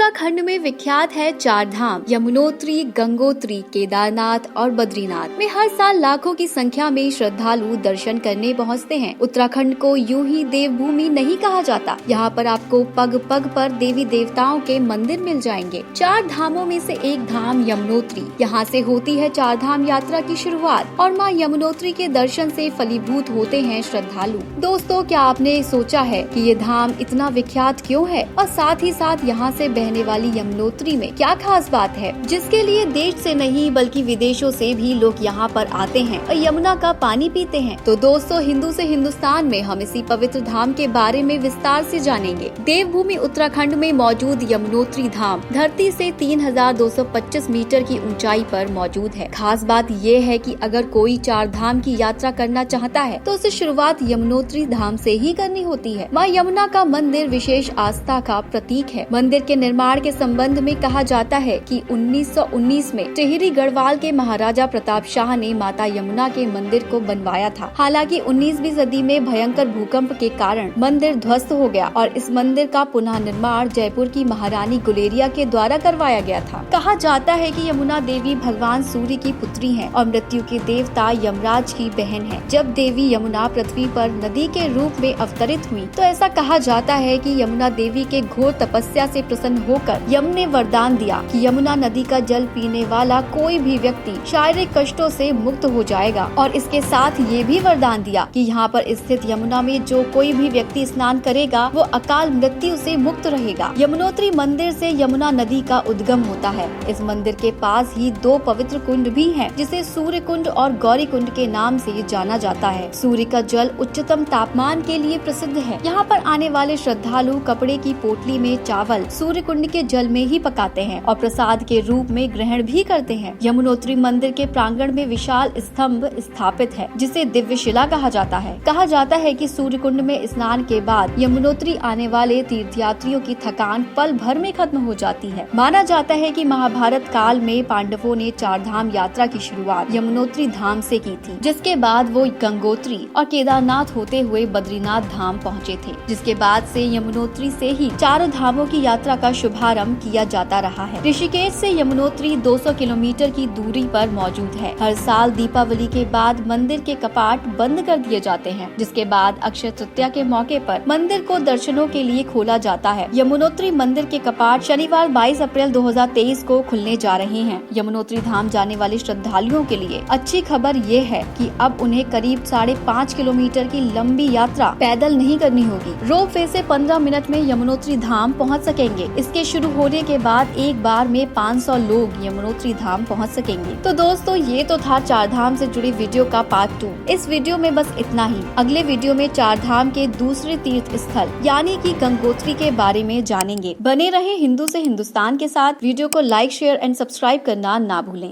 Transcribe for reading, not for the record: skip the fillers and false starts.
उत्तराखंड में विख्यात है चार धाम यमुनोत्री, गंगोत्री, केदारनाथ और बद्रीनाथ में हर साल लाखों की संख्या में श्रद्धालु दर्शन करने पहुंचते हैं। उत्तराखंड को यूं ही देवभूमि नहीं कहा जाता। यहाँ पर आपको पग पग पर देवी देवताओं के मंदिर मिल जाएंगे। चार धामों में से एक धाम यमुनोत्री, यहाँ से होती है चार धाम यात्रा की शुरुआत और माँ यमुनोत्री के दर्शन से फलीभूत होते हैं श्रद्धालु। दोस्तों, क्या आपने सोचा है कि ये धाम इतना विख्यात क्यों है और साथ ही साथ यहाँ से बहने वाली यमुनोत्री में क्या खास बात है जिसके लिए देश से नहीं बल्कि विदेशों से भी लोग यहाँ पर आते हैं और यमुना का पानी पीते हैं। तो दोस्तों, हिंदू से हिंदुस्तान में हम इसी पवित्र धाम के बारे में विस्तार से जानेंगे। देवभूमि उत्तराखंड में मौजूद यमुनोत्री धाम धरती से 3225 मीटर की ऊंचाई पर मौजूद है। खास बात ये है कि अगर कोई चार धाम की यात्रा करना चाहता है तो उसे शुरुआत यमुनोत्री धाम से ही करनी होती है। माँ यमुना का मंदिर विशेष आस्था का प्रतीक है। मंदिर के निर्माण के संबंध में कहा जाता है कि 1919 में टिहरी गढ़वाल के महाराजा प्रताप शाह ने माता यमुना के मंदिर को बनवाया था। हालांकि 19वीं सदी में भयंकर भूकंप के कारण मंदिर ध्वस्त हो गया और इस मंदिर का पुनः निर्माण जयपुर की महारानी गुलेरिया के द्वारा करवाया गया था। कहा जाता है कि यमुना देवी भगवान सूर्य की पुत्री है और मृत्यु के देवता यमराज की बहन है। जब देवी यमुना पृथ्वी पर नदी के रूप में अवतरित हुई तो ऐसा कहा जाता है कि यमुना देवी के घोर तपस्या से प्रसन्न होकर यम ने वरदान दिया कि यमुना नदी का जल पीने वाला कोई भी व्यक्ति शारीरिक कष्टों से मुक्त हो जाएगा और इसके साथ ये भी वरदान दिया कि यहाँ पर स्थित यमुना में जो कोई भी व्यक्ति स्नान करेगा वो अकाल मृत्यु से मुक्त रहेगा। यमुनोत्री मंदिर से यमुना नदी का उद्गम होता है। इस मंदिर के पास ही दो पवित्र कुंड भी हैं, जिसे सूर्य कुंड और गौरी कुंड के नाम से जाना जाता है। सूर्य का जल उच्चतम तापमान के लिए प्रसिद्ध है। यहाँ पर आने वाले श्रद्धालु कपड़े की पोटली में चावल सूर्य कुंड के जल में ही पकाते हैं और प्रसाद के रूप में ग्रहण भी करते हैं। यमुनोत्री मंदिर के प्रांगण में विशाल स्तंभ स्थापित है, जिसे दिव्य शिला कहा जाता है। कहा जाता है कि सूर्य कुंड में स्नान के बाद यमुनोत्री आने वाले तीर्थयात्रियों की थकान पल भर में खत्म हो जाती है। माना जाता है कि महाभारत काल में पांडवों ने चार धाम यात्रा की शुरुआत यमुनोत्री धाम से की थी, जिसके बाद वो गंगोत्री और केदारनाथ होते हुए बद्रीनाथ धाम पहुँचे थे, जिसके बाद से यमुनोत्री से ही चारों धामों की यात्रा का शुभारंभ किया जाता रहा है। ऋषिकेश से यमुनोत्री 200 किलोमीटर की दूरी पर मौजूद है। हर साल दीपावली के बाद मंदिर के कपाट बंद कर दिए जाते हैं, जिसके बाद अक्षय तृतीया के मौके पर मंदिर को दर्शनों के लिए खोला जाता है। यमुनोत्री मंदिर के कपाट शनिवार 22 अप्रैल 2023 को खुलने जा रहे हैं। यमुनोत्री धाम जाने वाले श्रद्धालुओं के लिए अच्छी खबर ये है कि अब उन्हें करीब 5.5 किलोमीटर की लंबी यात्रा पैदल नहीं करनी होगी। रोप वे से 15 मिनट में यमुनोत्री धाम पहुंच सकेंगे। इसके शुरू होने के बाद एक बार में 500 लोग यमुनोत्री धाम पहुंच सकेंगे। तो दोस्तों, ये तो था चार धाम से जुड़ी वीडियो का पार्ट 2। इस वीडियो में बस इतना ही। अगले वीडियो में चार धाम के दूसरे तीर्थ स्थल यानी कि गंगोत्री के बारे में जानेंगे। बने रहे हिंदू से हिंदुस्तान के साथ। वीडियो को लाइक, शेयर एंड सब्सक्राइब करना ना भूलें।